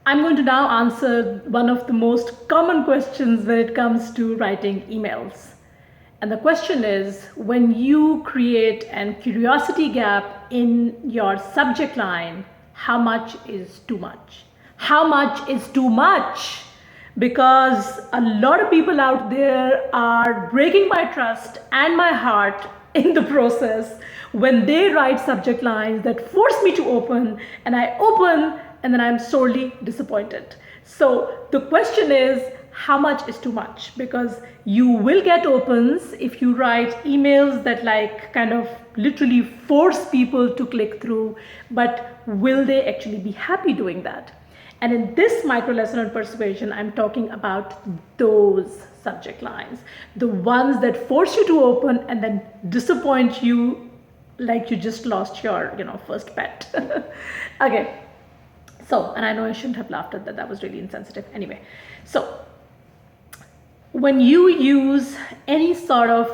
I'm going to now answer one of the most common questions when it comes to writing emails. And the question is, when you create a curiosity gap in your subject line, how much is too much? How much is too much? Because a lot of people out there are breaking my trust and my heart in the process when they write subject lines that force me to open, and I open and then I'm sorely disappointed. So the question is, how much is too much? Because you will get opens if you write emails that like kind of literally force people to click through, but will they actually be happy doing that? And in this micro lesson on persuasion, I'm talking about those subject lines, the ones that force you to open and then disappoint you like you just lost your, first pet. Okay. So, and I know I shouldn't have laughed at that. That was really insensitive. Anyway, so when you use any sort of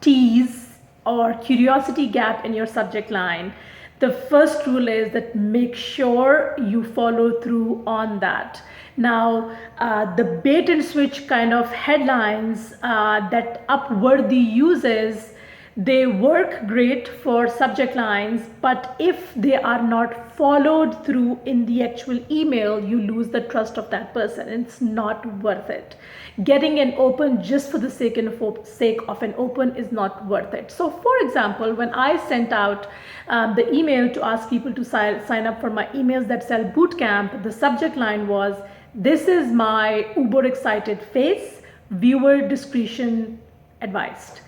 tease or curiosity gap in your subject line, the first rule is that make sure you follow through on that. Now, the bait and switch kind of headlines that Upworthy uses, they work great for subject lines, but if they are not followed through in the actual email, you lose the trust of that person. It's not worth it. Getting an open just for the sake of an open is not worth it. So for example, when I sent out the email to ask people to sign up for my Emails That Sell Bootcamp, the subject line was, "This is my uber excited face, viewer discretion advised."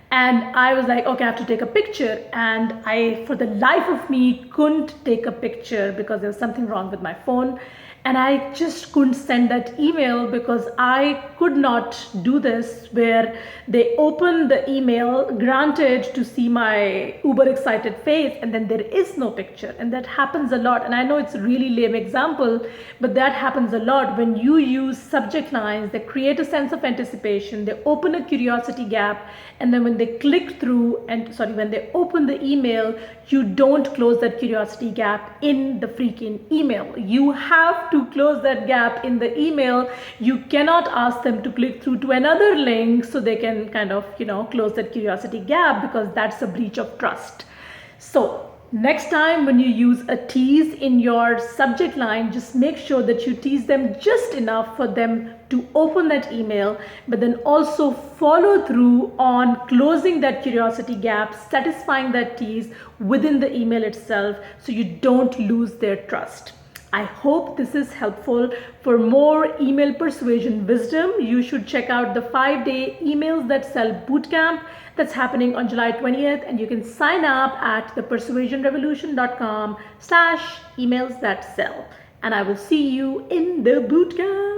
And I was like, okay, I have to take a picture. And I, for the life of me, couldn't take a picture because there was something wrong with my phone. And I just couldn't send that email because I could not do this where they open the email granted to see my uber excited face and then there is no picture. And that happens a lot. And I know it's a really lame example, but that happens a lot when you use subject lines that create a sense of anticipation. They open a curiosity gap, and then when they click through when they open the email, you don't close that curiosity gap in the freaking email. You have to close that gap in the email. You cannot ask them to click through to another link so they can kind of, close that curiosity gap, because that's a breach of trust. So next time when you use a tease in your subject line, just make sure that you tease them just enough for them to open that email, but then also follow through on closing that curiosity gap, satisfying that tease within the email itself so you don't lose their trust. I hope this is helpful. For more email persuasion wisdom, you should check out the 5-day Emails That Sell Bootcamp that's happening on July 20th, and you can sign up at thepersuasionrevolution.com/emails that sell. And I will see you in the bootcamp.